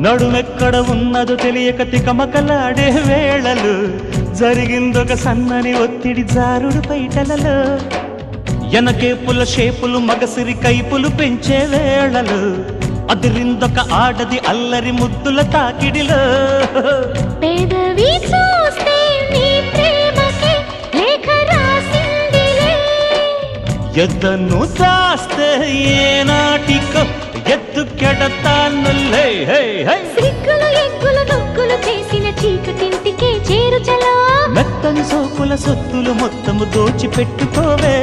నడుమెక్కడ ఉన్నదో తెలియక తికమకలాడే వేళలు జరిగిందొక సన్నని ఒత్తిడి జారుడు పైటలలో ఎనకేపుల షేపులు మగసిరి కైపులు పెంచే వేళలు అదిరిందొక ఆడది అల్లరి ముద్దుల తాకిడిలో పెదవి చూస్తే నీ ప్రేమకే లేఖ రాసిందిలే ఎద్దను దాస్తే ఏనాటికో ఎత్తుకెడతానులే సిగ్గులు ఎగ్గులు నొక్కులు చేసిన చీకటింటికే చేరు చలో మెత్తని సోకుల సొత్తులు మొత్తము దోచిపెట్టుకోవే